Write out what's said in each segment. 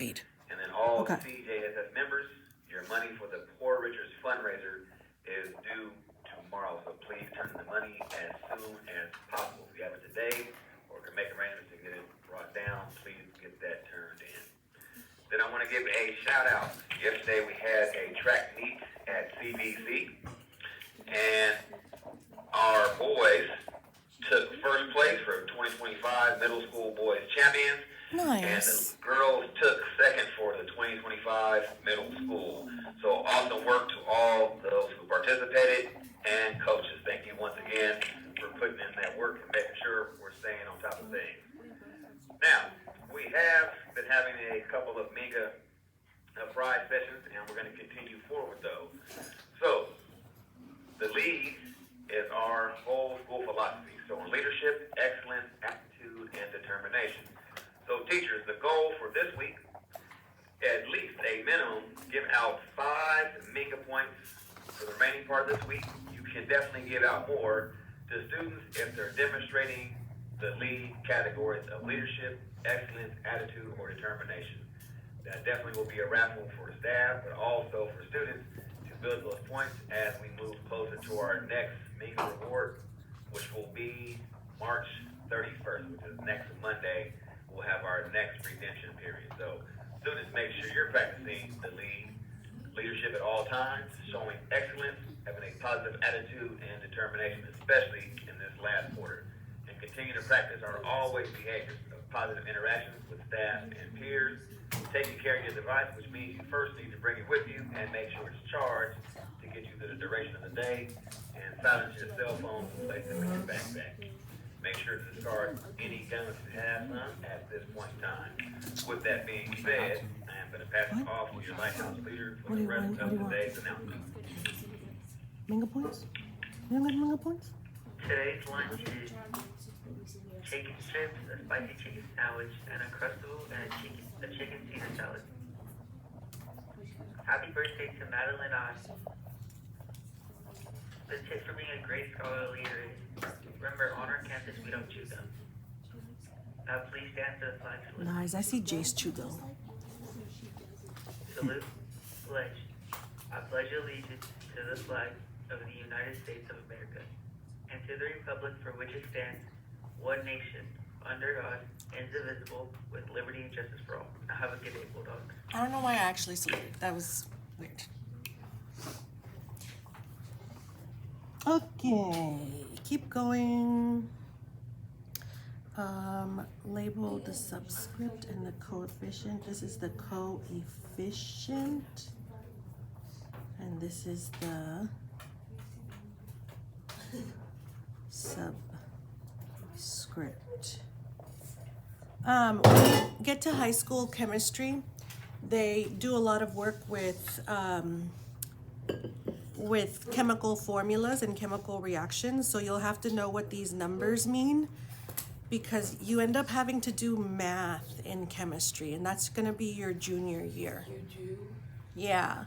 Paid. And then all Okay. CJSS members, your money for the Poor Richards fundraiser is due tomorrow. So please turn in the money as soon as possible. If you have it today or can make arrangements to get it brought down, please get that turned in. Then I want to give a shout out. Yesterday we had a track meet at CBC, and our boys took first place for 2025 middle school boys champions. Nice. And the girls took second for the 2025 middle school. So awesome work to all those who participated and coaches. Thank you once again for putting in that work and making sure we're staying on top of things. Now, we have been having a couple of mega pride sessions, and we're going to continue forward those. So, the lead is our whole school philosophy. So, in leadership, excellence, aptitude, and determination. So teachers, the goal for this week, at least a minimum, give out 5 Minga points for the remaining part of this week. You can definitely give out more to students if they're demonstrating the lead categories of leadership, excellence, attitude, or determination. That definitely will be a raffle for staff, but also for students to build those points as we move closer to our next Minga reward, which will be March 31st, which is next Monday. We'll have our next redemption period. So students, make sure you're practicing the leadership at all times, showing excellence, having a positive attitude and determination, especially in this last quarter. And continue to practice our always behaviors of positive interactions with staff and peers, taking care of your device, which means you first need to bring it with you and make sure it's charged to get you through the duration of the day, and silence your cell phones and place them in your backpack. Make sure to discard any guns you have some at this point in time. With that being said, I am going to pass it off to your Lighthouse leader for the rest of today's announcement. Minga points? You don't got Minga points? Today's lunch is chicken strips, a spicy chicken sandwich, and a crustable and a chicken Caesar salad. Happy birthday to Madeline Osh. The tip for being a great scholar leader is, remember, on our campus we don't chew gum. Now please stand to the flag salute. Nice. I see Jace Chugo. Salute, pledge. I pledge allegiance to the flag of the United States of America and to the republic for which it stands, one nation, under God, indivisible, with liberty and justice for all. Now have a good day, Bulldogs. I don't know why I actually saluted. That was weird. Okay, keep going. Label the subscript and the coefficient. This is the coefficient, and this is the subscript. When you get to high school chemistry, they do a lot of work with chemical formulas and chemical reactions. So you'll have to know what these numbers mean, because you end up having to do math in chemistry, and that's going to be your junior year. You do? Yeah.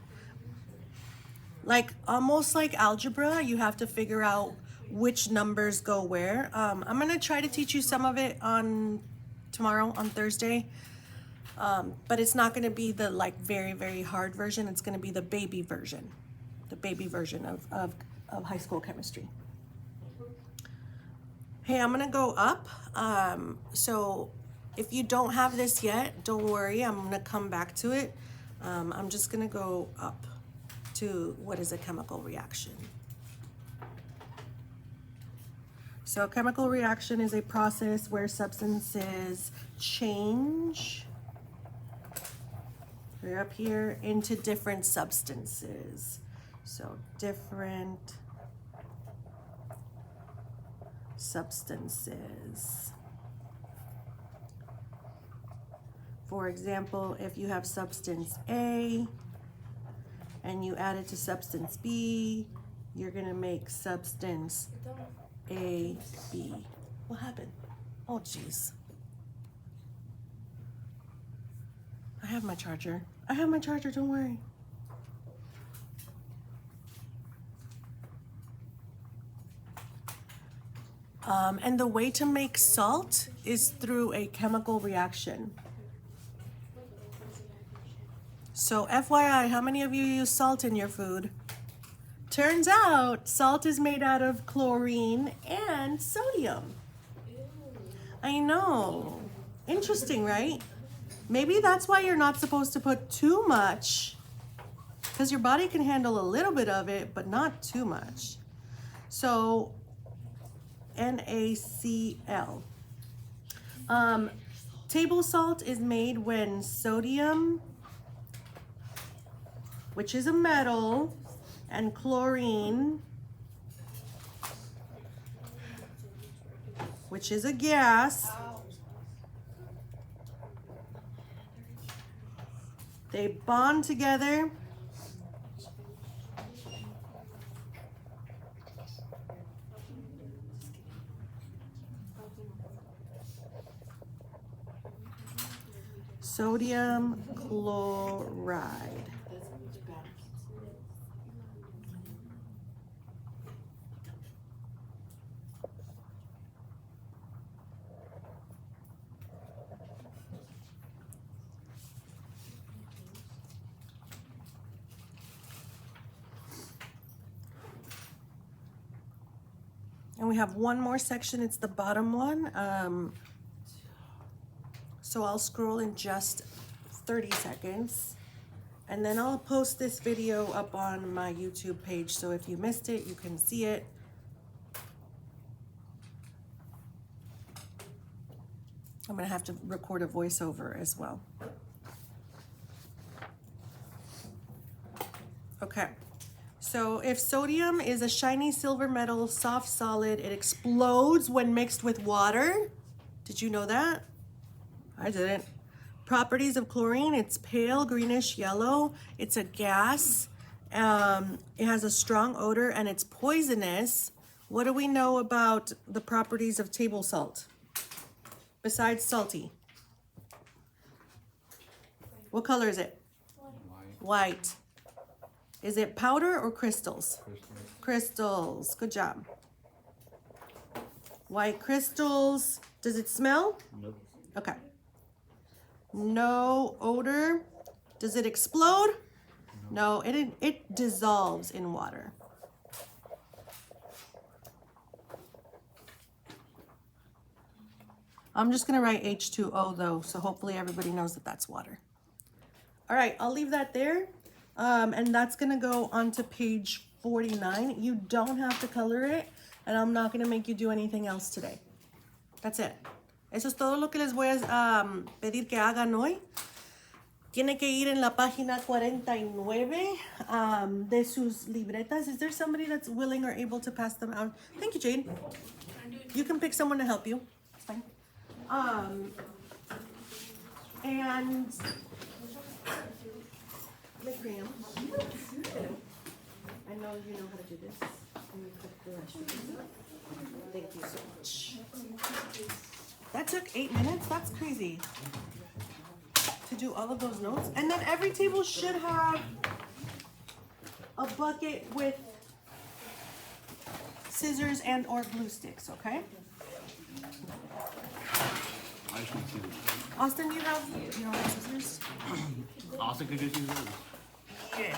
Like almost like algebra, you have to figure out which numbers go where. I'm going to try to teach you some of it on tomorrow, on Thursday. But it's not going to be the like very, very hard version. It's going to be the baby version of high school chemistry. Hey, I'm going to go up. So if you don't have this yet, don't worry. I'm going to come back to it. I'm just going to go up to what is a chemical reaction. So a chemical reaction is a process where substances change, we're up here, into different substances. So different substances. For example, if you have substance A and you add it to substance B, you're gonna make substance A, B. What happened? Oh, jeez. I have my charger. Don't worry. And the way to make salt is through a chemical reaction. So FYI, how many of you use salt in your food? Turns out salt is made out of chlorine and sodium. I know. Interesting, right? Maybe that's why you're not supposed to put too much, because your body can handle a little bit of it, but not too much. So NaCl. Table salt is made when sodium, which is a metal, and chlorine, which is a gas, they bond together sodium chloride. And we have one more section, it's the bottom one. So I'll scroll in just 30 seconds. And then I'll post this video up on my YouTube page. So if you missed it, you can see it. I'm gonna have to record a voiceover as well. Okay. So if sodium is a shiny silver metal, soft solid, it explodes when mixed with water. Did you know that? I didn't. Properties of chlorine, it's pale greenish yellow. It's a gas. It has a strong odor and it's poisonous. What do we know about the properties of table salt? Besides salty. What color is it? White. Is it powder or crystals? Crystals. Good job. White crystals. Does it smell? Nope. Okay. No odor. Does it explode? No, it dissolves in water. I'm just gonna write H2O though, so hopefully everybody knows that that's water. All right, I'll leave that there. And that's gonna go onto page 49. You don't have to color it, and I'm not gonna make you do anything else today. That's it. Eso es todo lo que les voy a pedir que hagan hoy. Tiene que ir en la página 49 de sus libretas. Is there somebody that's willing or able to pass them out? Thank you, Jade. You can pick someone to help you. It's fine. And Miss Graham, I know you know how to do this. Let me put the rest of this. Thank you so much. That took 8 minutes? That's crazy. To do all of those notes. And then every table should have a bucket with scissors and or glue sticks, okay? Austin, you don't have scissors? Austin could just use those. Yeah.